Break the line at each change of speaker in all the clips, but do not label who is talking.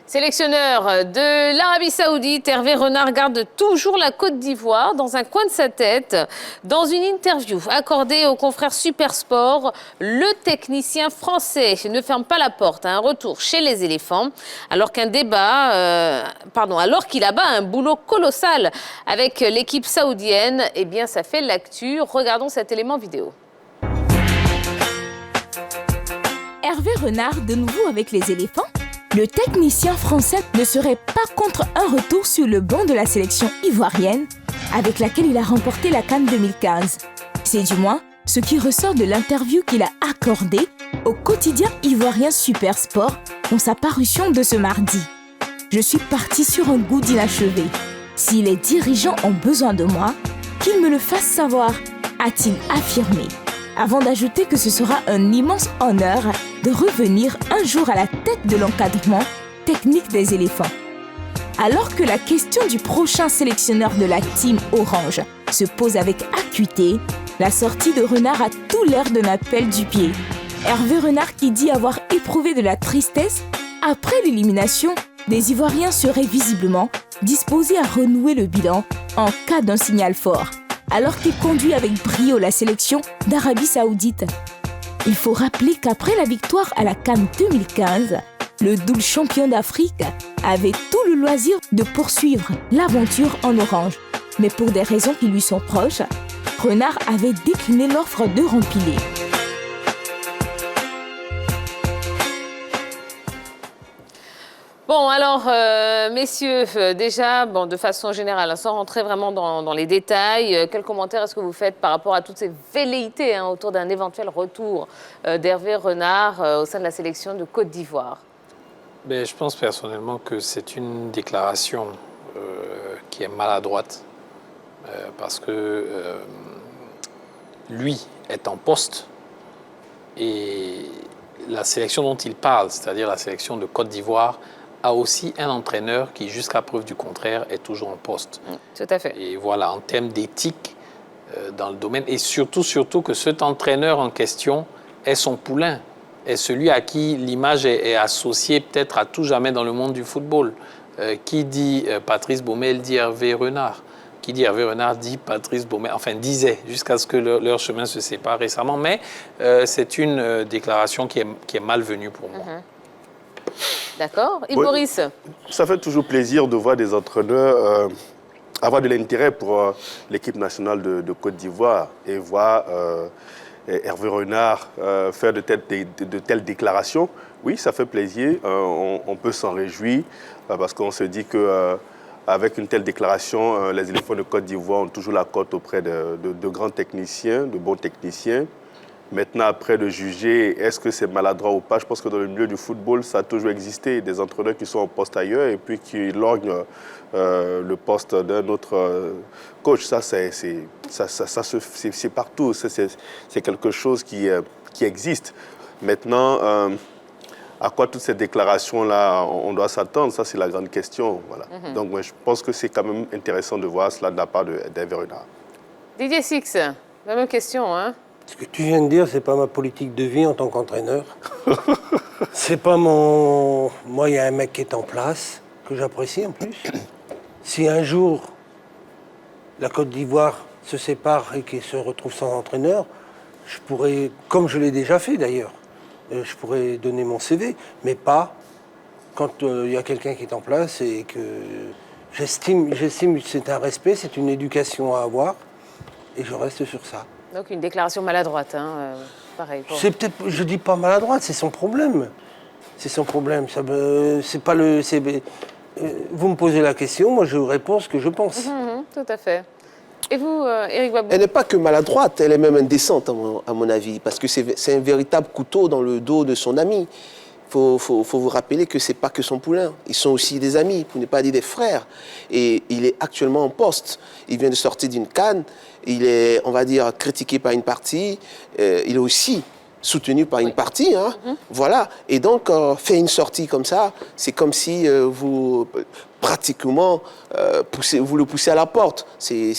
Sélectionneur de l'Arabie Saoudite, Hervé Renard garde toujours la Côte d'Ivoire dans un coin de sa tête. Dans une interview accordée au confrère Supersport, le technicien français ne ferme pas la porte à un retour chez les éléphants, alors qu'il abat un boulot colossal avec l'équipe saoudienne. Eh bien, ça fait l'actu. Regardons cet élément vidéo.
Hervé Renard de nouveau avec les éléphants. Le technicien français ne serait pas contre un retour sur le banc de la sélection ivoirienne avec laquelle il a remporté la CAN 2015. C'est du moins ce qui ressort de l'interview qu'il a accordée au quotidien ivoirien Supersport dans sa parution de ce mardi. Je suis parti sur un goût d'inachevé. Si les dirigeants ont besoin de moi, qu'ils me le fassent savoir, a-t-il affirmé, avant d'ajouter que ce sera un immense honneur de revenir un jour à la tête de l'encadrement technique des éléphants. Alors que la question du prochain sélectionneur de la team Orange se pose avec acuité, la sortie de Renard a tout l'air d'un appel du pied. Hervé Renard qui dit avoir éprouvé de la tristesse après l'élimination, des Ivoiriens seraient visiblement disposés à renouer le bilan en cas d'un signal fort, alors qu'il conduit avec brio la sélection d'Arabie Saoudite. Il faut rappeler qu'après la victoire à la CAN 2015, le double champion d'Afrique avait tout le loisir de poursuivre l'aventure en orange. Mais pour des raisons qui lui sont proches, Renard avait décliné l'offre de Rempilé.
Bon, alors, messieurs, déjà, de façon générale, sans rentrer vraiment dans les détails, quel commentaire est-ce que vous faites par rapport à toutes ces velléités autour d'un éventuel retour d'Hervé Renard au sein de la sélection de Côte d'Ivoire?
Je pense personnellement que c'est une déclaration qui est maladroite parce que lui est en poste et la sélection dont il parle, c'est-à-dire la sélection de Côte d'Ivoire, a aussi un entraîneur qui, jusqu'à preuve du contraire, est toujours en poste.
Tout à fait.
Et voilà, en termes d'éthique dans le domaine, et surtout que cet entraîneur en question est son poulain, est celui à qui l'image est associée peut-être à tout jamais dans le monde du football. Qui dit Patrice Baumel dit Hervé Renard. Qui dit Hervé Renard dit Patrice Baumel, enfin disait, jusqu'à ce que leur chemin se sépare récemment. Mais c'est une déclaration qui est malvenue pour moi.
D'accord. Et oui, Boris?
Ça fait toujours plaisir de voir des entraîneurs avoir de l'intérêt pour l'équipe nationale de Côte d'Ivoire et voir Hervé Renard faire de telles déclarations. Oui, ça fait plaisir. On peut s'en réjouir parce qu'on se dit qu'avec une telle déclaration, les éléphants de Côte d'Ivoire ont toujours la cote auprès de grands techniciens, de bons techniciens. Maintenant, après de juger, est-ce que c'est maladroit ou pas, je pense que dans le milieu du football, ça a toujours existé. Des entraîneurs qui sont en poste ailleurs et puis qui lorgnent le poste d'un autre coach. Ça, c'est partout. C'est quelque chose qui existe. Maintenant, à quoi toutes ces déclarations-là, on doit s'attendre? Ça, c'est la grande question. Voilà. Donc, moi, je pense que c'est quand même intéressant de voir cela de la part d'Hervé Renard.
Didier Six, la même question, hein?
Ce que tu viens de dire, c'est pas ma politique de vie en tant qu'entraîneur. C'est pas mon... Moi, il y a un mec qui est en place, que j'apprécie en plus. Si un jour, la Côte d'Ivoire se sépare et qu'il se retrouve sans entraîneur, je pourrais, comme je l'ai déjà fait d'ailleurs, je pourrais donner mon CV, mais pas quand il y a quelqu'un qui est en place et que j'estime que c'est un respect, c'est une éducation à avoir, et je reste sur ça.
Donc une déclaration maladroite, pareil.
C'est peut-être, je dis pas maladroite, c'est son problème. C'est son problème. C'est pas le. Vous me posez la question, moi je vous réponds ce que je pense.
Tout à fait. Et vous, Éric Babou?
Elle n'est pas que maladroite, elle est même indécente à mon avis, parce que c'est un véritable couteau dans le dos de son ami. Faut vous rappeler que c'est pas que son poulain. Ils sont aussi des amis, pour ne pas dire des frères. Et il est actuellement en poste. Il vient de sortir d'une CAN. Il est, on va dire, critiqué par une partie. Il est aussi soutenu par une partie. Voilà. Et donc, faire une sortie comme ça, c'est comme si pratiquement vous le poussez à la porte.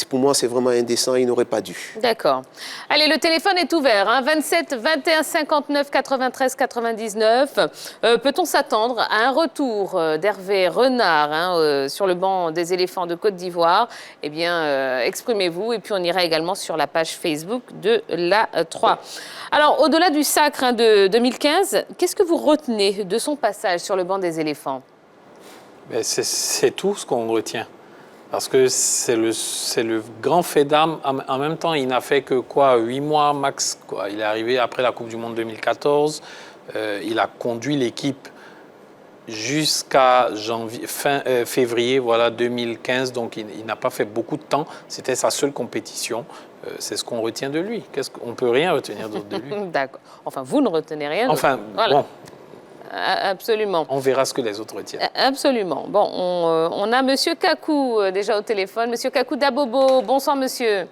Pour moi, c'est vraiment indécent, il n'aurait pas dû.
D'accord. Allez, le téléphone est ouvert, hein, 27 21 59 93 99. Peut-on s'attendre à un retour d'Hervé Renard sur le banc des éléphants de Côte d'Ivoire? Eh bien, exprimez-vous et puis on ira également sur la page Facebook de la 3. Alors, au-delà du sacre de 2015, qu'est-ce que vous retenez de son passage sur le banc des éléphants?
C'est tout ce qu'on retient. Parce que c'est le grand fait d'armes. En même temps, il n'a fait que 8 mois max. Il est arrivé après la Coupe du Monde 2014. Il a conduit l'équipe jusqu'à février 2015. Donc, il n'a pas fait beaucoup de temps. C'était sa seule compétition. C'est ce qu'on retient de lui. On ne peut rien retenir d'autre de lui.
D'accord. Enfin, vous ne retenez rien d'autre.
Enfin, voilà. Bon.
Absolument.
On verra ce que les autres retiennent.
Absolument. Bon, on a Monsieur Kakou déjà au téléphone. Monsieur Kakou d'Abobo. Bonsoir, monsieur.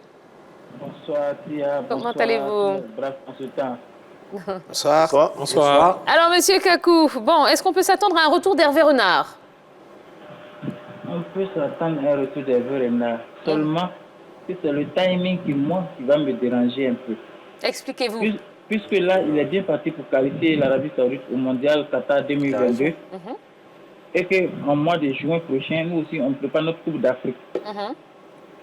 Bonsoir, Tia.
Comment allez-vous?
Bref, consultant.
Bonsoir.
Bonsoir.
Alors, Monsieur Kakou, bon, est-ce qu'on peut s'attendre à un retour d'Hervé Renard?
On peut s'attendre à un retour d'Hervé Renard. Seulement que c'est le timing qui va me déranger un peu.
Expliquez-vous.
Puisque là, il est bien parti pour qualifier l'Arabie Saoudite au Mondial Qatar 2022. Et qu'en mois de juin prochain, nous aussi, on prépare notre Coupe d'Afrique.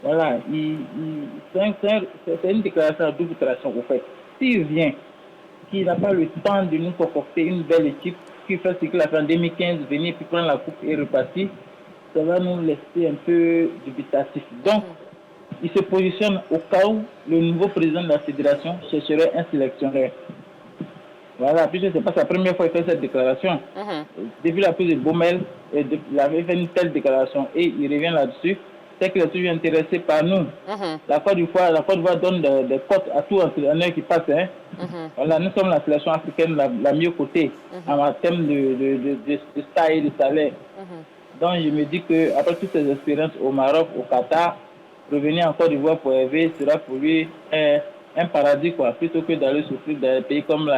Voilà, c'est une déclaration à double traction, au fait. S'il vient, qu'il n'a pas le temps de nous concocter une belle équipe qui fait ce qu'il a fait en 2015, venir puis prendre la Coupe et repartir, ça va nous laisser un peu dubitatif. Donc, il se positionne au cas où le nouveau président de la fédération chercherait un sélectionneur. Voilà, puisque ce n'est pas sa première fois qu'il fait cette déclaration. Depuis la prise de Baumel, il avait fait une telle déclaration et il revient là-dessus. C'est qu'il est toujours intéressé par nous. La Côte d'Ivoire donne des cotes à tout entraîneur qui passe. Voilà, nous sommes la sélection africaine la mieux cotée en termes de stars et de salaire. Donc je me dis qu'après toutes ces expériences au Maroc, au Qatar, revenir en Côte d'Ivoire pour Hervé sera pour lui un paradis, plutôt que d'aller souffrir dans des pays comme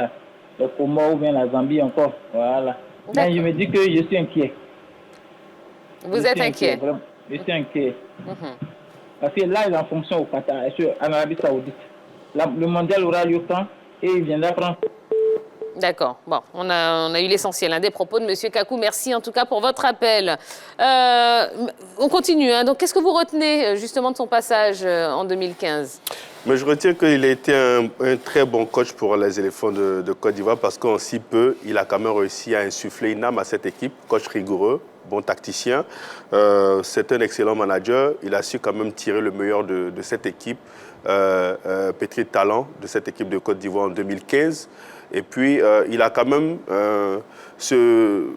le Comores ou bien la Zambie encore. Voilà. Mais je me dis que je suis inquiet.
Vous êtes inquiet?
Je suis inquiet. Parce que là, il est en fonction au Qatar, en Arabie Saoudite. Le mondial aura lieu quand et il viendra prendre.
D'accord. Bon, on a eu l'essentiel des propos de M. Kakou. Merci en tout cas pour votre appel. On continue. Donc, qu'est-ce que vous retenez justement de son passage en 2015?
Mais je retiens qu'il a été un très bon coach pour les éléphants de Côte d'Ivoire parce qu'en si peu, il a quand même réussi à insuffler une âme à cette équipe. Coach rigoureux, bon tacticien. C'est un excellent manager. Il a su quand même tirer le meilleur de cette équipe, pétri de talent de cette équipe de Côte d'Ivoire en 2015. Et puis, il a quand même ce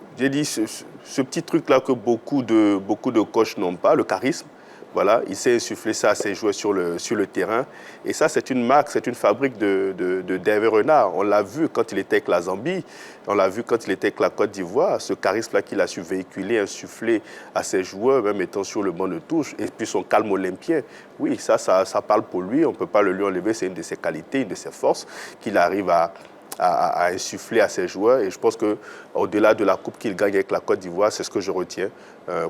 petit truc-là que beaucoup de coachs n'ont pas, le charisme. Voilà, il sait insuffler ça à ses joueurs sur le terrain. Et ça, c'est une marque, c'est une fabrique d'Hervé Renard. On l'a vu quand il était avec la Zambie, on l'a vu quand il était avec la Côte d'Ivoire, ce charisme-là qu'il a su véhiculer, insuffler à ses joueurs, même étant sur le banc de touche, et puis son calme olympien. Oui, ça parle pour lui, on ne peut pas le lui enlever, c'est une de ses qualités, une de ses forces qu'il arrive à insuffler à ses joueurs. Et je pense qu'au-delà de la coupe qu'il gagne avec la Côte d'Ivoire, c'est ce que je retiens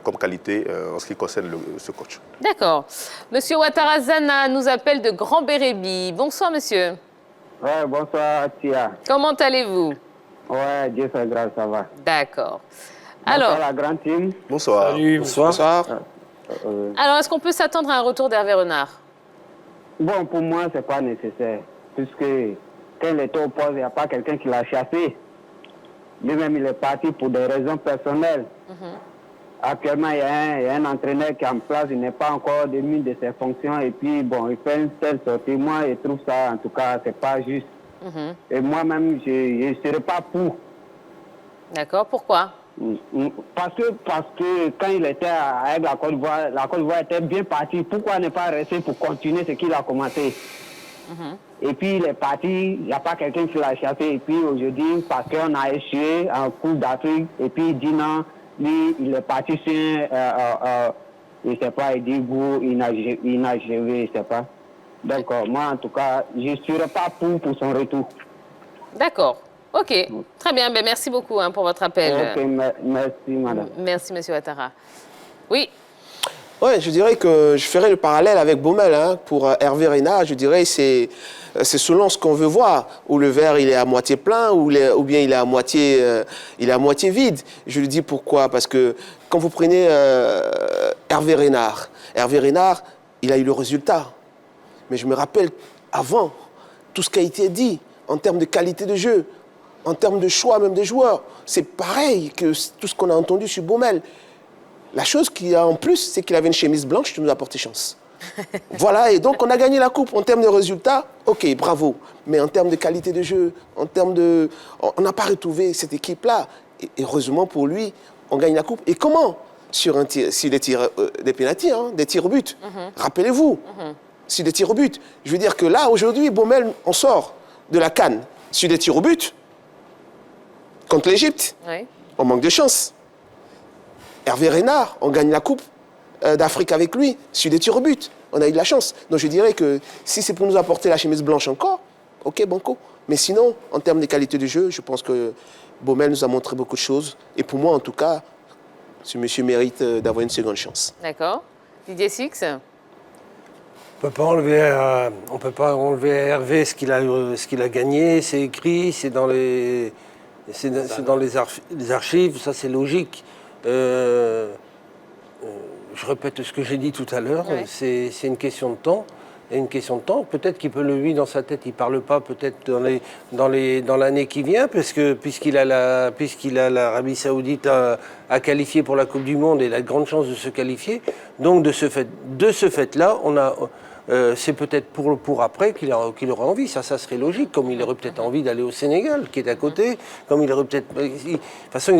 comme qualité en ce qui concerne ce coach.
D'accord. Monsieur Ouattara Zana nous appelle de Grand Bérébi. Bonsoir, monsieur.
Ouais, bonsoir, Tia.
Comment allez-vous?
Ouais, Dieu fait grâce, ça va.
D'accord.
Bonsoir,
Alors,
la grande team.
Bonsoir.
Salut, bonsoir.
alors est-ce qu'on peut s'attendre à un retour d'Hervé Renard?
Bon, pour moi, c'est pas nécessaire, puisque quand il était au poste, il n'y a pas quelqu'un qui l'a chassé. Lui-même, il est parti pour des raisons personnelles. Actuellement, il y a un entraîneur qui est en place, il n'est pas encore démis de ses fonctions, et puis, bon, il fait une telle sortie. Moi, je trouve ça, en tout cas, c'est pas juste. Et moi-même, je ne serais pas pour.
D'accord, pourquoi?
Parce que quand il était avec la Côte d'Ivoire était bien partie. Pourquoi ne pas rester pour continuer ce qu'il a commencé? Et puis il est parti, il n'y a pas quelqu'un qui l'a chassé. Et puis aujourd'hui, parce qu'on a échoué en Coupe d'Afrique, et puis il dit non, lui, il est parti sur je ne sais pas, il dit goût, inachevé, je ne sais pas. Donc moi, en tout cas, je ne serais pas pour son retour.
D'accord. Ok. Très bien. Ben, merci beaucoup pour votre appel.
Ok, merci, madame.
Merci, monsieur Ouattara. Oui.
Ouais, je dirais que je ferai le parallèle avec Baumel. Hein. Pour Hervé Renard, je dirais c'est selon ce qu'on veut voir. Où le verre il est à moitié plein ou bien il est à moitié vide. Je lui dis pourquoi. Parce que quand vous prenez Hervé Renard, il a eu le résultat. Mais je me rappelle avant tout ce qui a été dit en termes de qualité de jeu, en termes de choix même des joueurs. C'est pareil que tout ce qu'on a entendu sur Baumel. La chose qu'il a en plus, c'est qu'il avait une chemise blanche qui nous a porté chance. Voilà, et donc on a gagné la coupe. En termes de résultats, ok, bravo. Mais en termes de qualité de jeu, en termes de... On n'a pas retrouvé cette équipe-là. Et heureusement pour lui, on gagne la coupe. Et comment? Sur des tirs, des pénaltys, hein, des tirs au but. Rappelez-vous, sur des tirs au but. Je veux dire que là, aujourd'hui, Baumel, on sort de la CAN sur des tirs au but contre l'Égypte.
Oui.
On manque de chance. Hervé Renard, on gagne la Coupe d'Afrique avec lui, sur des tirs au but. On a eu de la chance. Donc je dirais que si c'est pour nous apporter la chemise blanche encore, ok, banco. Mais sinon, en termes de qualité de jeu, je pense que Baumel nous a montré beaucoup de choses. Et pour moi, en tout cas, ce monsieur mérite d'avoir une seconde chance.
D'accord. Didier Six.
On ne peut pas enlever à Hervé ce qu'il a gagné, c'est écrit, c'est dans les archives, ça c'est logique. Je répète ce que j'ai dit tout à l'heure,
Ouais.
c'est une question de temps. Et une question de temps, peut-être qu'il peut, lui, dans sa tête, il ne parle pas peut-être dans l'année qui vient, puisqu'il a l'Arabie Saoudite à qualifier pour la Coupe du Monde et il a de grandes chances de se qualifier. Donc de ce fait-là, c'est peut-être pour après qu'il aura envie. Ça serait logique, comme il aurait peut-être envie d'aller au Sénégal, qui est à côté, comme il aurait peut-être... De toute façon,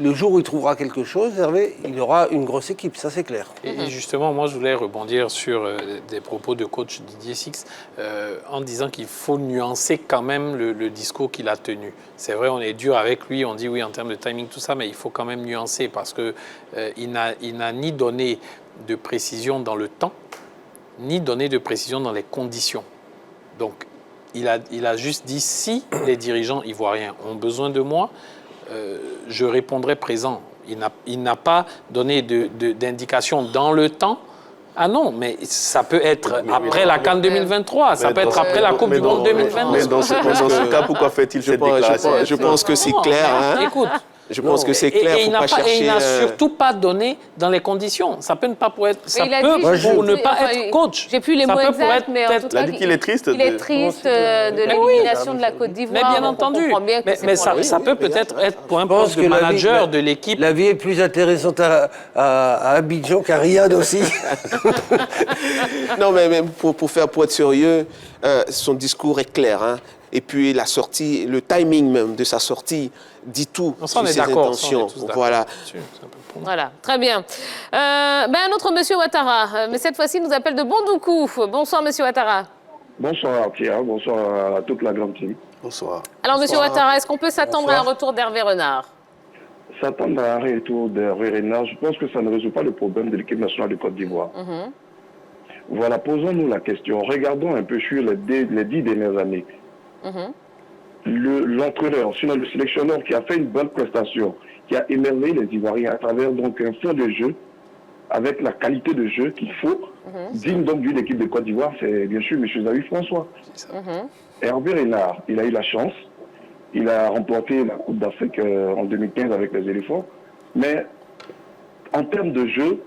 le jour où il trouvera quelque chose, Hervé, il aura une grosse équipe, ça c'est clair.
Et justement, moi je voulais rebondir sur des propos de coach Didier Six en disant qu'il faut nuancer quand même le discours qu'il a tenu. C'est vrai, on est dur avec lui, on dit oui en termes de timing, tout ça, mais il faut quand même nuancer parce qu'il n'a ni donné de précision dans le temps, ni donné de précision dans les conditions. Donc, il a juste dit si les dirigeants ivoiriens ont besoin de moi, je répondrai présent. Il n'a pas donné d'indication dans le temps. Ah non, mais ça peut être après la CAN 2023, ça peut être après la Coupe du Monde 2022.
Mais dans ce cas, pourquoi fait-il cette déclaration?
Je pense que c'est clair. Hein.
Écoute,
Je pense que c'est clair,
et
faut pas chercher...
il n'a surtout pas donné dans les conditions. Ça peut ne pas pour être, ça
il a
peut
dit,
pour ne pas être coach.
J'ai plus les
Ça
mots
peut pour
exacts,
être
mais en
peut-être-
tout cas,
Il a dit qu'il est triste.
il est triste de l'élimination de la Côte
Mais
d'Ivoire.
bien
donc on
entendu,
comprend bien que c'est
mais
pour
ça,
lui.
ça peut peut-être être pour un
Je pense
poste de
que
manager de l'équipe.
La vie est plus intéressante à Abidjan qu'à Riyad aussi.
Non, mais même pour être sérieux, son discours est clair. Hein. Et puis la sortie, le timing même de sa sortie dit tout
Ça, on
sur
est
ses
d'accord,
intentions.
ça, on est tous d'accord
Voilà.
là-dessus, c'est un peu pour nous.
Voilà, très bien. Un autre monsieur Ouattara, mais cette fois-ci, nous appelle de Bondoukou. Bonsoir, monsieur Ouattara.
Bonsoir Pierre, bonsoir à toute la grande team.
Bonsoir.
Alors, monsieur Ouattara, est-ce qu'on peut s'attendre à un
Bonsoir.
retour d'Hervé Renard?
S'attendre à un retour d'Hervé Renard, je pense que ça ne résout pas le problème de l'équipe nationale de Côte d'Ivoire. Voilà, posons-nous la question. Regardons un peu sur les 10 dernières années. L'entraîneur, sinon le sélectionneur qui a fait une bonne prestation, qui a émerveillé les Ivoiriens à travers donc un fond de jeu, avec la qualité de jeu qu'il faut, digne donc d'une équipe de Côte d'Ivoire, c'est bien sûr M. Zawi François. Hervé Renard, il a eu la chance, il a remporté la Coupe d'Afrique en 2015 avec les éléphants, mais en termes de jeu,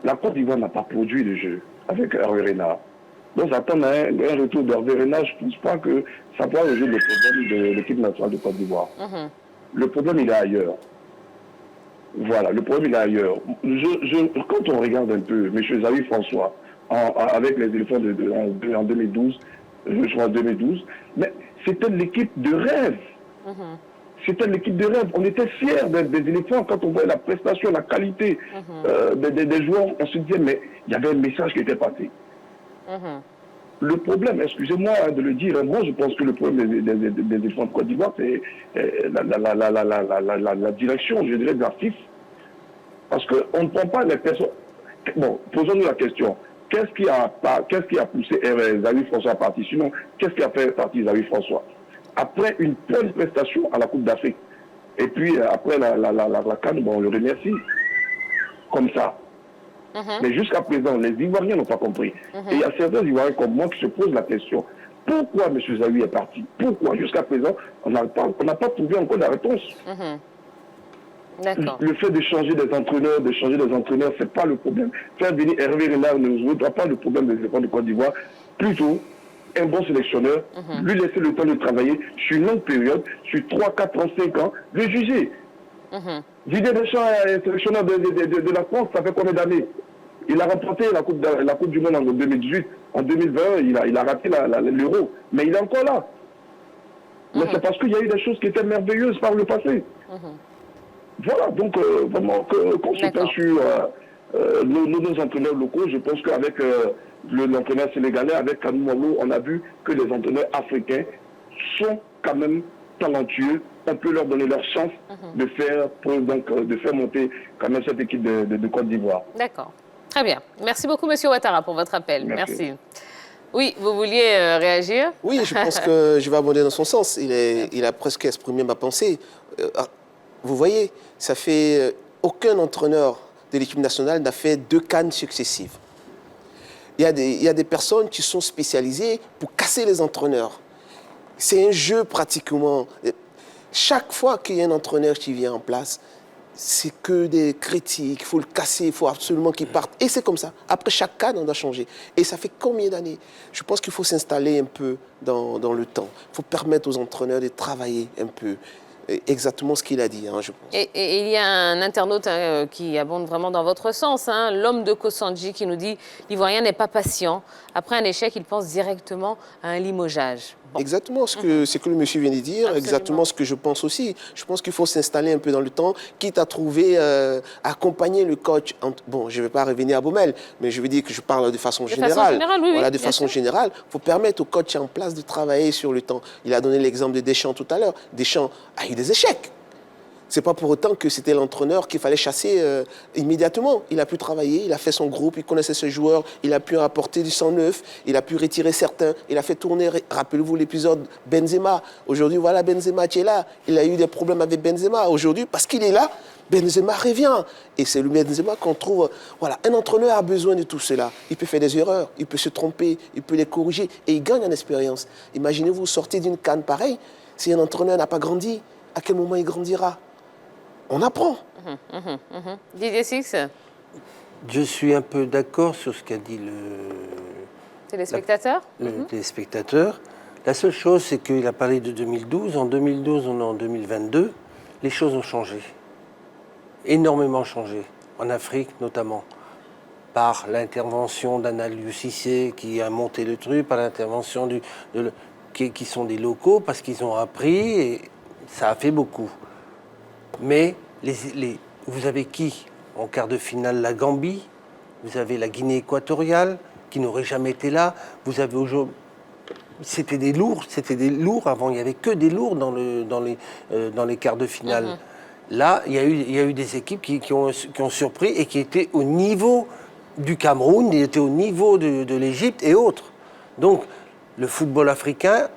la Côte d'Ivoire n'a pas produit de jeu avec Hervé Renard. Donc j'attends un retour d'Hervé Renard, je ne pense pas que ça pourra résoudre le problème de l'équipe nationale de Côte d'Ivoire. Le problème, il est ailleurs. Voilà, le problème, il est ailleurs. Quand on regarde un peu M. Zawi François, avec les éléphants en 2012, je crois en 2012, mais c'était l'équipe de rêve. C'était l'équipe de rêve. On était fiers des éléphants quand on voyait la prestation, la qualité des joueurs. On se disait, mais il y avait un message qui était passé. Le problème, excusez-moi de le dire, moi je pense que le problème des éléphants de Côte d'Ivoire, c'est la direction, je dirais, de la FIF. Parce qu'on ne prend pas les personnes. Bon, posons-nous la question. Qu'est-ce qui a poussé Zawi François à partir? Sinon, qu'est-ce qui a fait partir Zawi François? Après une bonne prestation à la Coupe d'Afrique, et puis après la CAN, bon, on le remercie. comme ça. Mais jusqu'à présent, les Ivoiriens n'ont pas compris. Et il y a certains Ivoiriens comme moi qui se posent la question. Pourquoi M. Zawi est parti? Pourquoi jusqu'à présent, on n'a pas trouvé encore la réponse. Le fait de changer des entraîneurs, ce n'est pas le problème. Faire venir Hervé Renard ne résoudra pas le problème des éléphants de Côte d'Ivoire. Plutôt, un bon sélectionneur, lui laisser le temps de travailler sur une longue période, sur 3, 4 ans, 5 ans, le juger. Didier Deschamps est sélectionneur de la France, ça fait combien d'années? Il a remporté la coupe du Monde en 2018. En 2020, il a raté l'Euro. Mais il est encore là. Mais c'est parce qu'il y a eu des choses qui étaient merveilleuses par le passé. Voilà, donc vraiment, consultant sur nos entraîneurs locaux, je pense qu'avec l'entraîneur sénégalais, avec Kanou Molo, on a vu que les entraîneurs africains sont quand même talentueux. On peut leur donner leur chance de faire monter quand même cette équipe de Côte d'Ivoire.
D'accord. Très bien. Merci beaucoup, M. Ouattara, pour votre appel. Merci. Oui, vous vouliez réagir?
Oui, je pense que je vais abonder dans son sens. Il a presque exprimé ma pensée. Vous voyez, ça fait... aucun entraîneur de l'équipe nationale n'a fait 2 CAN successives. Il y a des personnes qui sont spécialisées pour casser les entraîneurs. C'est un jeu pratiquement... Chaque fois qu'il y a un entraîneur qui vient en place, c'est que des critiques, il faut le casser, il faut absolument qu'il parte. Et c'est comme ça. Après chaque CAN, on doit changer. Et ça fait combien d'années? Je pense qu'il faut s'installer un peu dans le temps. Il faut permettre aux entraîneurs de travailler un peu. Exactement ce qu'il a dit, je pense.
Et il y a un internaute qui abonde vraiment dans votre sens, l'homme de Kosandji qui nous dit « L'Ivoirien n'est pas patient. Après un échec, il pense directement à un limogeage. » Bon.
Exactement ce que le monsieur vient de dire, absolument. Exactement ce que je pense aussi. Je pense qu'il faut s'installer un peu dans le temps, quitte à trouver, accompagner le coach. Bon, je ne vais pas revenir à Baumel, mais je veux dire que je parle de façon générale. De façon générale, il faut permettre au coach en place de travailler sur le temps. Il a donné l'exemple de Deschamps tout à l'heure. Deschamps a eu des échecs. Ce n'est pas pour autant que c'était l'entraîneur qu'il fallait chasser immédiatement. Il a pu travailler, il a fait son groupe, il connaissait ses joueurs, il a pu apporter du sang neuf, il a pu retirer certains, il a fait tourner, rappelez-vous l'épisode Benzema. Aujourd'hui, voilà Benzema qui est là. Il a eu des problèmes avec Benzema. Aujourd'hui, parce qu'il est là, Benzema revient. Et c'est le Benzema qu'on trouve... Voilà, un entraîneur a besoin de tout cela. Il peut faire des erreurs, il peut se tromper, il peut les corriger et il gagne en expérience. Imaginez-vous sortir d'une CAN pareille, si un entraîneur n'a pas grandi, à quel moment il grandira? On apprend.
Didier Six?
Je suis un peu d'accord sur ce qu'a dit le
téléspectateur.
Le téléspectateur. La seule chose, c'est qu'il a parlé de 2012. En 2012, on est en 2022. Les choses ont changé. Énormément changé. En Afrique, notamment. Par l'intervention d'Aliou Cissé qui a monté le truc, par l'intervention qui sont des locaux, parce qu'ils ont appris et ça a fait beaucoup. Mais vous avez qui en quart de finale? La Gambie, vous avez la Guinée équatoriale, qui n'aurait jamais été là. Vous avez aujourd'hui... C'était des lourds avant, il n'y avait que des lourds dans les quarts de finale. Là, il y a eu des équipes qui ont surpris et qui étaient au niveau du Cameroun, qui étaient au niveau de l'Égypte et autres. Donc, le football africain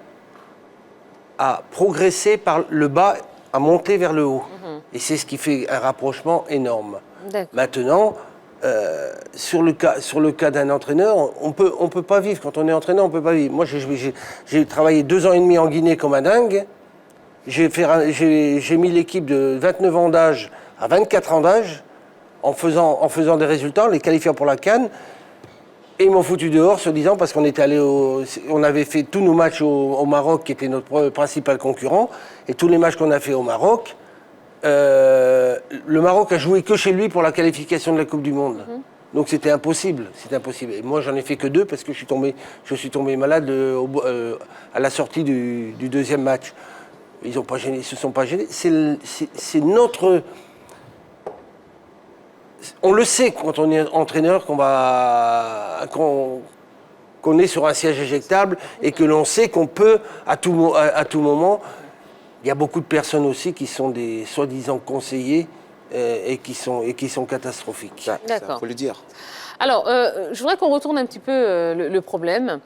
a progressé par le bas, a monté vers le haut. Et c'est ce qui fait un rapprochement énorme. Maintenant, sur le cas d'un entraîneur, on peut pas vivre. Quand on est entraîneur, on peut pas vivre. Moi, j'ai travaillé 2 ans et demi en Guinée comme un dingue. J'ai mis l'équipe de 29 ans d'âge à 24 ans d'âge en faisant des résultats, en les qualifiant pour la CAN. Et ils m'ont foutu dehors, se disant, parce qu'on était allé on avait fait tous nos matchs au Maroc, qui était notre principal concurrent, et tous les matchs qu'on a fait au Maroc, le Maroc a joué que chez lui pour la qualification de la Coupe du Monde. Donc c'était impossible, Et moi, j'en ai fait que 2 parce que je suis tombé malade à la sortie du 2e match. Ils se sont pas gênés. C'est notre... On le sait quand on est entraîneur qu'on est sur un siège éjectable et que l'on sait qu'on peut à tout moment. Il y a beaucoup de personnes aussi qui sont des soi-disant conseillers et qui sont catastrophiques.
D'accord.
Il faut le dire.
Alors, je voudrais qu'on retourne un petit peu le problème.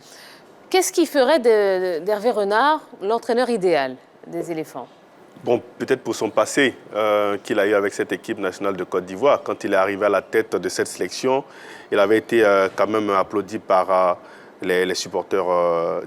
Qu'est-ce qui ferait d'Hervé Renard l'entraîneur idéal des éléphants?
Bon, peut-être pour son passé qu'il a eu avec cette équipe nationale de Côte d'Ivoire. Quand il est arrivé à la tête de cette sélection, il avait été quand même applaudi par les supporters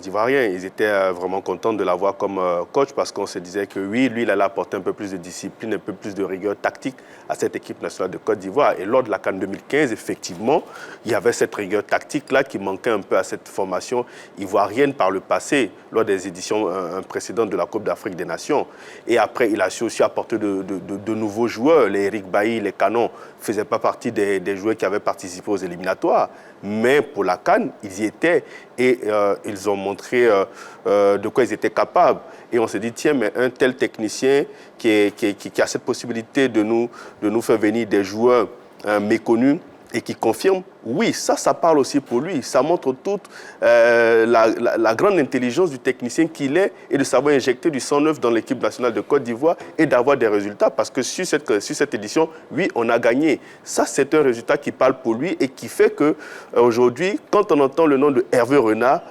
ivoiriens. Ils étaient vraiment contents de l'avoir comme coach parce qu'on se disait que oui, lui, il allait apporter un peu plus de discipline, un peu plus de rigueur tactique à cette équipe nationale de Côte d'Ivoire. Et lors de la CAN 2015, effectivement, il y avait cette rigueur tactique-là qui manquait un peu à cette formation ivoirienne par le passé, lors des éditions précédentes de la Coupe d'Afrique des Nations. Et après, il a su aussi apporter de nouveaux joueurs. Les Eric Bailly, les Canons, ne faisaient pas partie des joueurs qui avaient participé aux éliminatoires. Mais pour la CAN, ils y étaient et ils ont montré de quoi ils étaient capables. Et on s'est dit, tiens, mais un tel technicien qui a cette possibilité de nous faire venir des joueurs méconnus et qui confirment, oui, ça parle aussi pour lui. Ça montre toute la grande intelligence du technicien qu'il est et de savoir injecter du sang neuf dans l'équipe nationale de Côte d'Ivoire et d'avoir des résultats. Parce que sur cette édition, oui, on a gagné. Ça, c'est un résultat qui parle pour lui et qui fait qu'aujourd'hui, quand on entend le nom de Hervé Renard,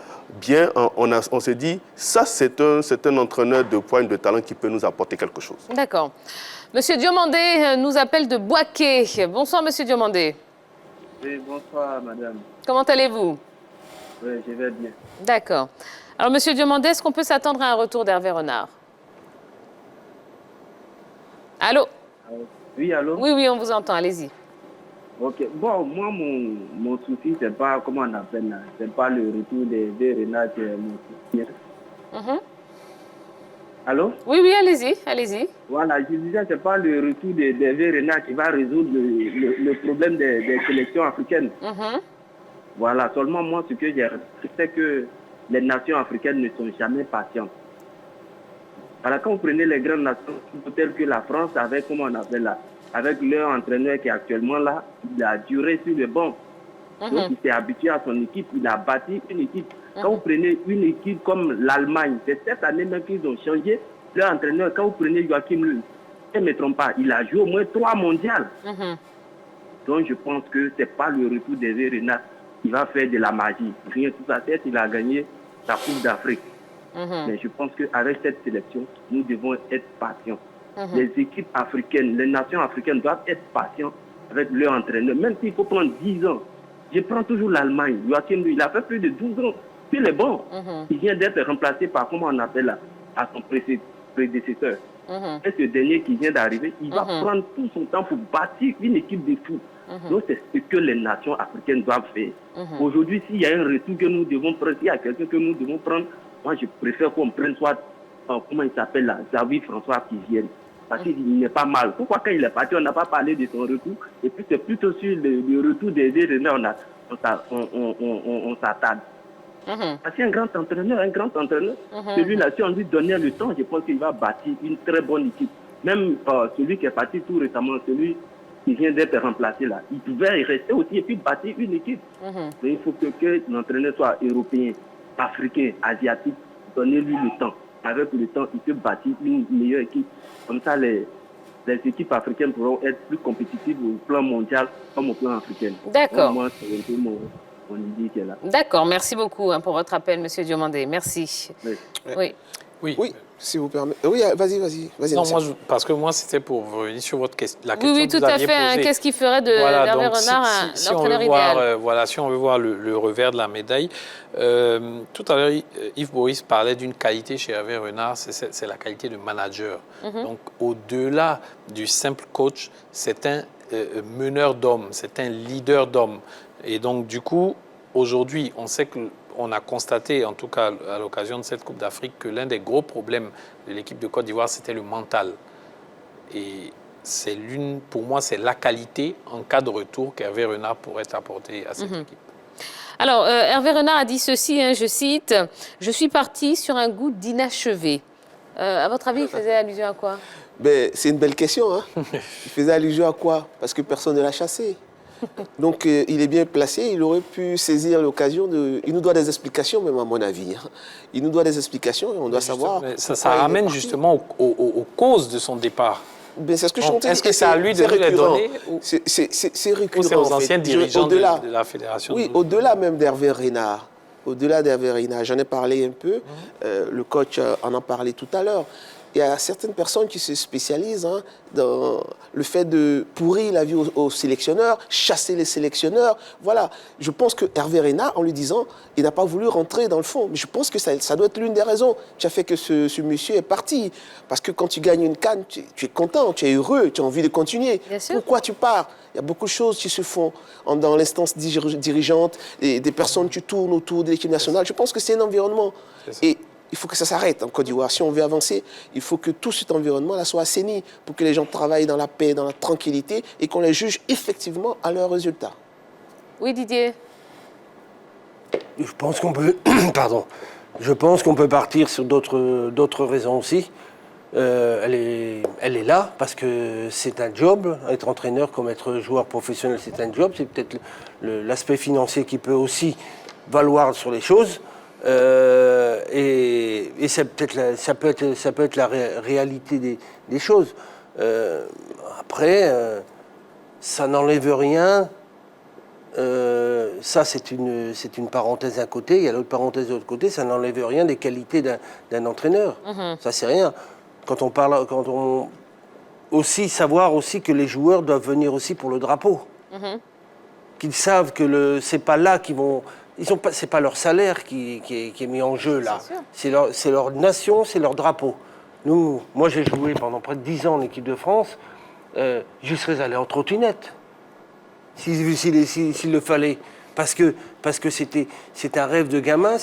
bien, on se dit, ça, c'est un entraîneur de pointe de talent qui peut nous apporter quelque chose.
D'accord. Monsieur Diomandé nous appelle de Boaké. Bonsoir, Monsieur Diomandé.
Oui, bonsoir, madame.
Comment allez-vous?
Oui, je vais bien.
D'accord. Alors, Monsieur Diomandé, est-ce qu'on peut s'attendre à un retour d'Hervé Renard? Allô?
Oui, allô?
Oui, on vous entend, allez-y.
Ok. Bon, moi, mon souci, c'est pas, comment on appelle là, c'est pas le retour d'Hervé Renard qui est mon souci. Allô?
Oui, allez-y.
Voilà, je disais, c'est pas le retour d'Hervé Renard qui va résoudre le problème des sélections africaines. Voilà, seulement moi, ce que j'ai remarqué, c'est que les nations africaines ne sont jamais patientes. Voilà, quand vous prenez les grandes nations telles que la France, avec, comment on appelle là, avec leur entraîneur qui est actuellement là, il a duré sur le banc. Donc, il s'est habitué à son équipe, il a bâti une équipe. Quand vous prenez une équipe comme l'Allemagne, c'est cette année même qu'ils ont changé leur entraîneur. Quand vous prenez Joachim Löw, je ne me trompe pas, il a joué au moins 3 mondiales. Donc, je pense que ce n'est pas le retour d'Hervé Renard qui va faire de la magie. Rien tout sa tête, il a gagné la Coupe d'Afrique. Mais je pense qu'avec cette sélection, nous devons être patients. Les équipes africaines, les nations africaines doivent être patientes avec leur entraîneur. Même s'il faut prendre 10 ans. Je prends toujours l'Allemagne. Joachim Löw, il a fait plus de 12 ans. Puis il est bon. Il vient d'être remplacé par, comment on appelle là, à son prédécesseur. Et ce dernier qui vient d'arriver, il va prendre tout son temps pour bâtir une équipe de fous. Donc c'est ce que les nations africaines doivent faire. Aujourd'hui, s'il y a un retour que nous devons prendre, s'il y a quelqu'un que nous devons prendre, moi je préfère qu'on prenne soit, comment il s'appelle là, Xavi François qui vienne. Parce qu'il n'est pas mal. Pourquoi quand il est parti, on n'a pas parlé de son retour? Et puis c'est plutôt sur le retour des Renard, on s'attarde. Parce qu'il y a un grand entraîneur. Celui-là, si on lui donnait le temps, je pense qu'il va bâtir une très bonne équipe. Même celui qui est parti tout récemment, celui qui vient d'être remplacé là, il pouvait y rester aussi et puis bâtir une équipe. Mais il faut que l'entraîneur soit européen, africain, asiatique, donnez-lui le temps. Avec le temps, il peut bâtir une meilleure équipe. Comme ça, les équipes africaines pourront être plus compétitives au plan mondial comme au plan africain.
D'accord.
Moi, c'est un peu mon idée qui est là.
D'accord, merci beaucoup pour votre appel, Monsieur Diomandé. Merci.
Oui, si vous permettez. Oui, vas-y.
Non, parce que moi, c'était pour revenir sur votre question. La question
oui,
que
tout
vous
à
aviez
fait.
posée.
Qu'est-ce qui ferait d'Hervé Renard l'entraîneur idéal?
Si on veut voir le revers de la médaille, tout à l'heure, Yves Boris parlait d'une qualité chez Hervé Renard, c'est la qualité de manager. Donc, au-delà du simple coach, c'est un meneur d'hommes, c'est un leader d'hommes. Et donc, du coup, aujourd'hui, on sait qu'on a constaté, en tout cas à l'occasion de cette Coupe d'Afrique, que l'un des gros problèmes de l'équipe de Côte d'Ivoire, c'était le mental. Et pour moi, c'est la qualité en cas de retour qu'Hervé Renard pourrait apporter à cette équipe.
Alors, Hervé Renard a dit ceci, je cite, « Je suis parti sur un goût d'inachevé ». À votre avis, il faisait allusion à quoi?
C'est une belle question. Hein. Il faisait allusion à quoi? Parce que personne ne l'a chassé. Donc, il est bien placé. Il aurait pu saisir l'occasion de... Il nous doit des explications, même à mon avis. Hein. Il nous doit des explications et on doit savoir...
Ça ramène justement aux causes de son départ.
C'est ce que je suis en train de dire.
Est-ce que c'est à lui de nous les donner?
C'est récurrent.
Ou c'est aux anciens dirigeants de la fédération?
Oui, au-delà même d'Hervé Renard. Au-delà d'Hervé Renard, j'en ai parlé un peu. Le coach en a parlé tout à l'heure. il y a certaines personnes qui se spécialisent dans le fait de pourrir la vie aux sélectionneurs, chasser les sélectionneurs. Voilà. Je pense que Hervé Renard, en lui disant, il n'a pas voulu rentrer dans le fond. Mais je pense que ça doit être l'une des raisons qui a fait que ce monsieur est parti. Parce que quand tu gagnes une CAN, tu es content, tu es heureux, tu as envie de continuer. Pourquoi tu pars? Il y a beaucoup de choses qui se font dans l'instance dirigeante, et des personnes qui tournent autour de l'équipe nationale. Je pense que c'est un environnement. Et il faut que ça s'arrête en Côte d'Ivoire. Si on veut avancer, il faut que tout cet environnement-là soit assaini pour que les gens travaillent dans la paix, dans la tranquillité et qu'on les juge effectivement à leurs résultats.
Oui, Didier.
Je pense qu'on peut... Pardon. Je pense qu'on peut partir sur d'autres raisons aussi. Elle est là parce que c'est un job. Être entraîneur comme être joueur professionnel, c'est un job. C'est peut-être l'aspect financier qui peut aussi valoir sur les choses. Et ça peut être la réalité des choses. Après, ça n'enlève rien. Ça, c'est une parenthèse d'un côté. Il y a l'autre parenthèse de l'autre côté. Ça n'enlève rien des qualités d'un entraîneur. Ça, c'est rien. Quand on aussi savoir aussi que les joueurs doivent venir aussi pour le drapeau. Qu'ils savent que c'est pas là qu'ils vont. C'est pas leur salaire qui est mis en jeu là. C'est leur nation, c'est leur drapeau. Moi j'ai joué pendant près de 10 ans en équipe de France. Je serais allé en trottinette s'il le fallait. Parce que c'était un rêve de gamin,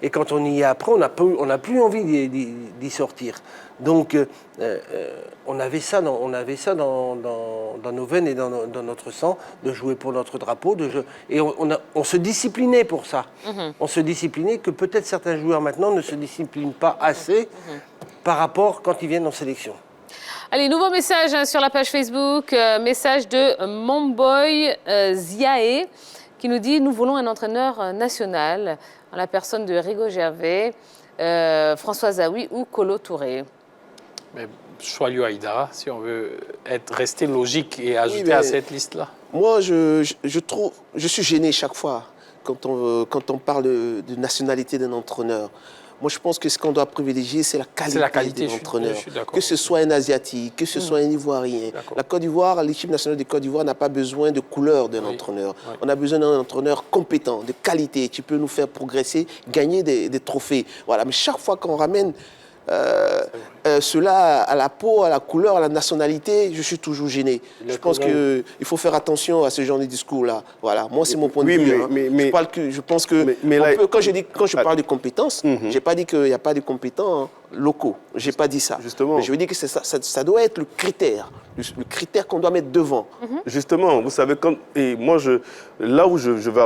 et quand on y est après, on n'a plus envie d'y sortir. Donc, on avait ça dans nos veines et dans notre sang, de jouer pour notre drapeau, et on se disciplinait pour ça. On se disciplinait que peut-être certains joueurs maintenant ne se disciplinent pas assez par rapport quand ils viennent en sélection.
Allez, nouveau message sur la page Facebook, message de Momboy Ziaé, qui nous dit « Nous voulons un entraîneur national, en la personne de Rigo Gervais, François Zawi ou Kolo Touré. »
Mais Choilio Haïdara, si on veut rester logique et ajouter à cette liste-là.
Moi, je suis gêné chaque fois quand on parle de nationalité d'un entraîneur. Moi, je pense que ce qu'on doit privilégier, c'est la qualité de l'entraîneur. Que ce soit un Asiatique, que ce soit un Ivoirien. La Côte d'Ivoire, l'équipe nationale de Côte d'Ivoire n'a pas besoin de couleur d'un entraîneur. On a besoin d'un entraîneur compétent, de qualité, qui peut nous faire progresser, gagner des trophées. Voilà. Mais chaque fois qu'on ramène cela à la peau, à la couleur, à la nationalité, je suis toujours gêné. Je pense qu'il faut faire attention à ce genre de discours-là. Voilà, moi c'est mon point de vue. Je pense que quand je parle de compétences, je n'ai pas dit qu'il n'y a pas de compétents locaux. Je n'ai pas dit ça. Justement. Mais je veux dire que ça doit être le critère qu'on doit mettre devant.
Justement, vous savez, là où je vais,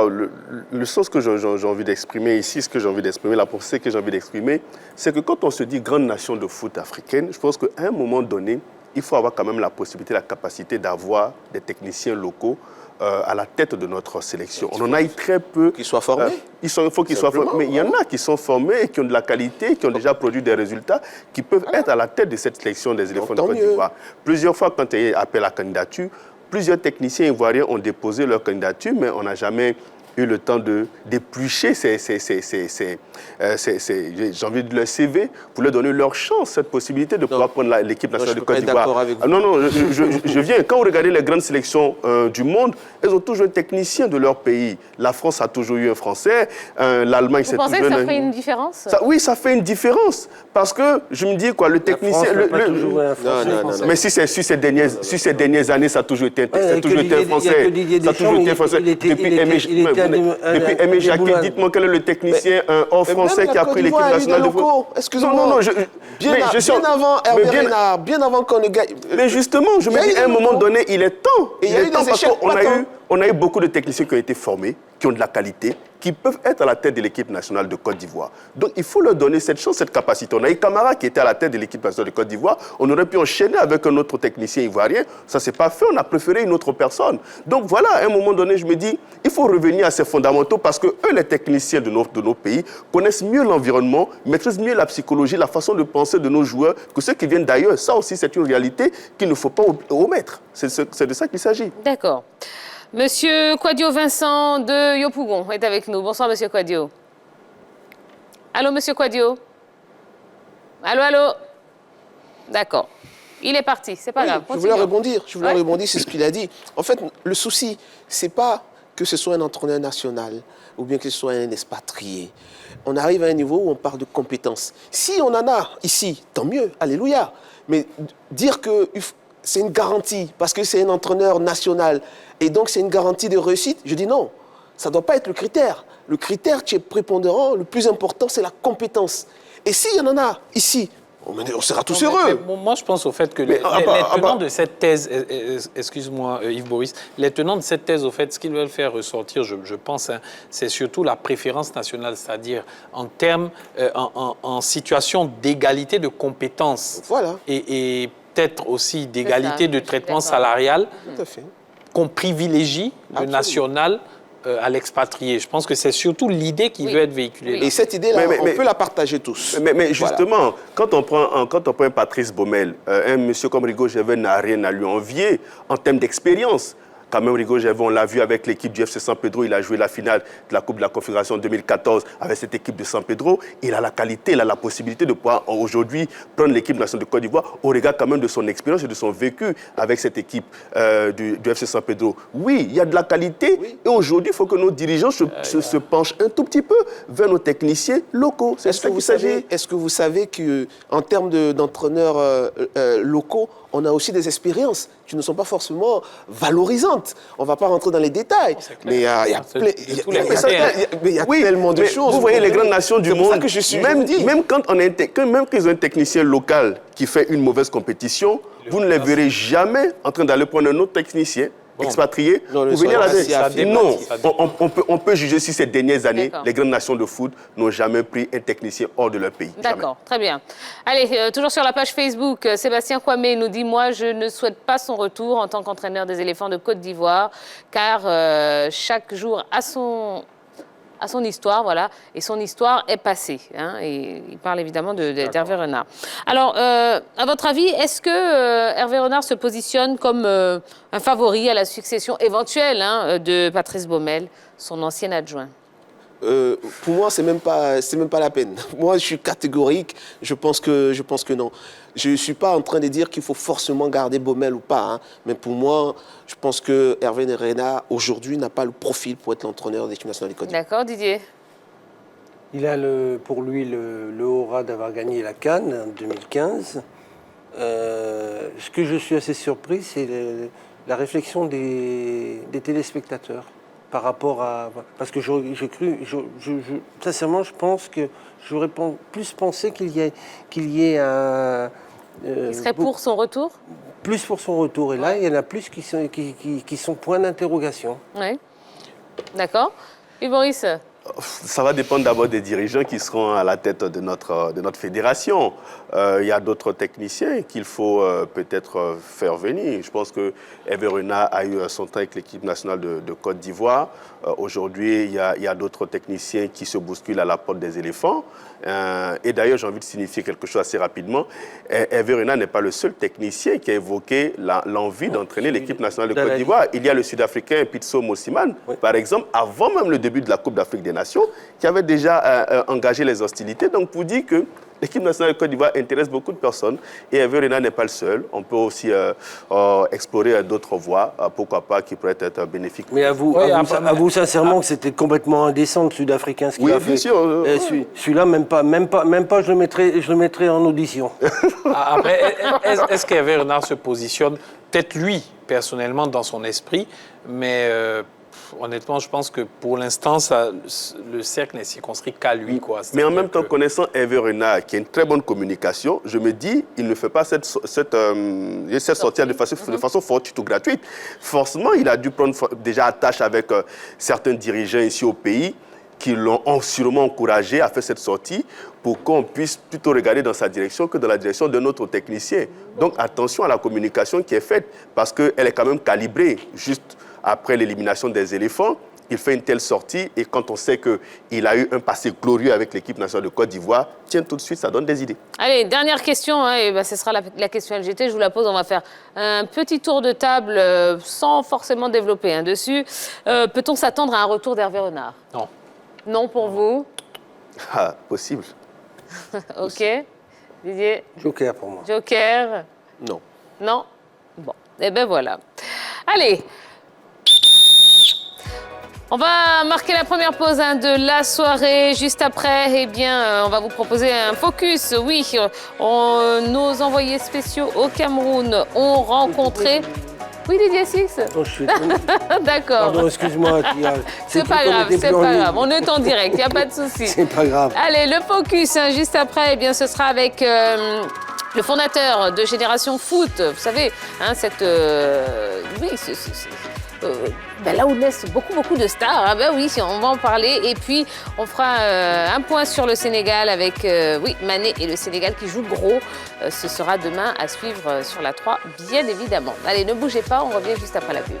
le sens que j'ai envie d'exprimer ici, ce que j'ai envie d'exprimer, la pensée que j'ai envie d'exprimer, c'est que quand on se dit grande nation de foot africaine, je pense qu'à un moment donné, il faut avoir quand même la possibilité, la capacité d'avoir des techniciens locaux à la tête de notre sélection. On en a eu très peu.
Qu'ils soient formés.
Il faut qu'ils soient formés. Mais il y en a qui sont formés et qui ont de la qualité, qui ont déjà produit des résultats, qui peuvent être à la tête de cette sélection des éléphants de Côte d'Ivoire. Plusieurs fois, quand il y a appel à candidature, plusieurs techniciens ivoiriens ont déposé leur candidature, mais on n'a jamais eu le temps d'éplucher j'ai envie de leur CV pour leur donner leur chance, cette possibilité de pouvoir prendre l'équipe nationale de Côte d'Ivoire. Non, je viens. Quand vous regardez les grandes sélections du monde, elles ont toujours un technicien de leur pays. La France a toujours eu un Français, l'Allemagne c'est toujours...
Vous pensez que ça fait une différence?
Oui, ça fait une différence. Parce que je me dis, le technicien... Mais si c'est sur ces dernières années, ça a toujours été un Français. Ça a toujours été un Français. Depuis Aimé Jacquet, dites-moi quel est le technicien hors français qui a pris l'équipe nationale de foot.
Excusez-moi. Bien avant qu'on ne gagne.
Mais justement, je me dis, à un moment donné, il est temps. Il est temps parce qu'on a eu beaucoup de techniciens qui ont été formés, qui ont de la qualité, qui peuvent être à la tête de l'équipe nationale de Côte d'Ivoire. Donc il faut leur donner cette chance, cette capacité. On a eu Camara qui était à la tête de l'équipe nationale de Côte d'Ivoire. On aurait pu enchaîner avec un autre technicien ivoirien. Ça ne s'est pas fait. On a préféré une autre personne. Donc voilà, à un moment donné, je me dis, il faut revenir à ces fondamentaux parce que eux, les techniciens de nos pays, connaissent mieux l'environnement, maîtrisent mieux la psychologie, la façon de penser de nos joueurs que ceux qui viennent d'ailleurs. Ça aussi, c'est une réalité qu'il ne faut pas omettre. C'est de ça qu'il s'agit.
D'accord. Monsieur Kouadio Vincent de Yopougon est avec nous. Bonsoir, Monsieur Kouadio. Allô, Monsieur Kouadio. Allô. D'accord. Il est parti, c'est pas
Oui,
grave.
je voulais
continuons.
rebondir sur ce qu'il a dit. En fait, le souci, c'est pas que ce soit un entraîneur national ou bien que ce soit un expatrié. On arrive à un niveau où on parle de compétences. Si on en a ici, tant mieux, alléluia. Mais dire que c'est une garantie parce que c'est un entraîneur national et donc c'est une garantie de réussite, je dis non. Ça ne doit pas être le critère. Le critère qui est prépondérant, le plus important, c'est la compétence. Et s'il y en a ici, on sera tous heureux.
Mais moi, je pense au fait que les tenants de cette thèse, excuse-moi Yves Boris, les tenants de cette thèse, au fait, ce qu'ils veulent faire ressortir, je pense, hein, c'est surtout la préférence nationale, c'est-à-dire en termes, en situation d'égalité de compétences.
Voilà.
Et peut-être aussi d'égalité de
je suis
traitement
d'accord.
salarial,
Tout à fait.
qu'on privilégie le
Absolument.
national à l'expatrié. Je pense que c'est surtout l'idée qui veut être véhiculée.
Et cette idée-là,
Mais-
on peut la partager tous.
Mais justement, quand on prend un Patrice Baumel, un monsieur comme Rigaud Gervais n'a rien à lui envier en termes d'expérience. Quand même, Rigaud Gervais, on l'a vu avec l'équipe du FC San Pedro, il a joué la finale de la Coupe de la Confédération 2014 avec cette équipe de San Pedro. Il a la qualité, il a la possibilité de pouvoir aujourd'hui prendre l'équipe nationale de Côte d'Ivoire au regard quand même de son expérience et de son vécu avec cette équipe du FC San Pedro. Oui, il y a de la qualité et aujourd'hui, il faut que nos dirigeants se penchent un tout petit peu vers nos techniciens locaux. C'est ça qu'il s'agit.
Est-ce que vous savez qu'en termes d'entraîneurs locaux, on a aussi des expériences qui ne sont pas forcément valorisantes. On ne va pas rentrer dans les détails, mais il y a tellement de choses.
Vous voyez les grandes nations du
C'est pour
monde,
ça que je vous dis.
même qu'ils ont un technicien local qui fait une mauvaise compétition, vous ne les verrez jamais en train d'aller prendre un autre technicien expatrié
Non,
pour venir
ça
là-dedans. Non, on peut juger si ces dernières années, les grandes nations de foot n'ont jamais pris un technicien hors de leur pays.
D'accord, très bien. Allez, toujours sur la page Facebook, Sébastien Kwame nous dit « Moi, je ne souhaite pas son retour en tant qu'entraîneur des éléphants de Côte d'Ivoire, car chaque jour a son histoire, voilà, et son histoire est passée. Hein, et il parle évidemment d'Hervé Renard. Alors, à votre avis, est-ce que Hervé Renard se positionne comme un favori à la succession éventuelle de Patrice Baumel, son ancien adjoint?
Pour moi, c'est même pas la peine. Moi, je suis catégorique. Je pense que non. Je ne suis pas en train de dire qu'il faut forcément garder Baumel ou pas. Hein. Mais pour moi, je pense que Hervé Renard, aujourd'hui, n'a pas le profil pour être l'entraîneur de l'équipe nationale de Côte d'Ivoire.
D'accord, Didier?
Il a pour lui le aura d'avoir gagné la CAN en 2015. Ce que je suis assez surpris, c'est la réflexion des téléspectateurs par rapport à... Parce que sincèrement, je pense que j'aurais plus pensé qu'il y ait un...
Il serait pour son retour?
Plus pour son retour. Et là, il y en a plus qui sont point d'interrogation.
Oui. D'accord. Et Boris?
Ça va dépendre d'abord des dirigeants qui seront à la tête de notre fédération. Il y a d'autres techniciens qu'il faut peut-être faire venir. Je pense que Hervé Renard a eu son temps avec l'équipe nationale de Côte d'Ivoire. Aujourd'hui, il y a d'autres techniciens qui se bousculent à la porte des éléphants. Et d'ailleurs, j'ai envie de signifier quelque chose assez rapidement. Hervé Renard n'est pas le seul technicien qui a évoqué l'envie d'entraîner l'équipe nationale de Côte d'Ivoire. Il y a le Sud-Africain Pitso Mossiman, par exemple, avant même le début de la Coupe d'Afrique des Nations, qui avait déjà engagé les hostilités. Donc, pour dire que l'équipe nationale de Côte d'Ivoire intéresse beaucoup de personnes et Hervé Renard n'est pas le seul. On peut aussi explorer d'autres voies, pourquoi pas, qui pourraient être bénéfiques.
Mais avoue sincèrement que c'était complètement indécent, le Sud-Africain, ce qu'il a fait.
Bien sûr.
Celui-là, même pas, je le mettrais en audition.
Après, est-ce qu'Hervé Renard se positionne, peut-être lui, personnellement, dans son esprit, mais... honnêtement, je pense que pour l'instant, le cercle n'est circonscrit qu'à lui.
Mais en même temps, connaissant Hervé Renard, qui a une très bonne communication, je me dis, il ne fait pas cette sortie de façon fortuite ou gratuite. Forcément, il a dû prendre déjà attache avec certains dirigeants ici au pays qui l'ont sûrement encouragé à faire cette sortie pour qu'on puisse plutôt regarder dans sa direction que dans la direction d'un autre technicien. Donc attention à la communication qui est faite parce qu'elle est quand même calibrée juste après l'élimination des éléphants. Il fait une telle sortie et quand on sait qu'il a eu un passé glorieux avec l'équipe nationale de Côte d'Ivoire, tiens, tout de suite, ça donne des idées.
Allez, dernière question, ce sera la question LGT, je vous la pose, on va faire un petit tour de table sans forcément développer dessus. Peut-on s'attendre à un retour d'Hervé Renard?
Non.
Non pour vous?
Possible.
Ok. Didier?
Joker pour moi.
Joker?
Non.
Non? Bon, eh ben voilà. Allez. On va marquer la première pause de la soirée. Juste après, eh bien, on va vous proposer un focus. Oui, nos envoyés spéciaux au Cameroun ont rencontré... Oui, Didier Six?
Oh, je suis...
D'accord.
Pardon, excuse-moi.
C'est pas grave, c'est pas grave. On est en direct, il n'y a pas de souci.
C'est pas grave.
Allez, le focus, juste après, eh bien, ce sera avec le fondateur de Génération Foot. Vous savez, cette... oui, là où naissent beaucoup de stars. Ben oui, on va en parler. Et puis, on fera un point sur le Sénégal avec Mané et le Sénégal qui joue gros. Ce sera demain à suivre sur la 3, bien évidemment. Allez, ne bougez pas, on revient juste après la pub.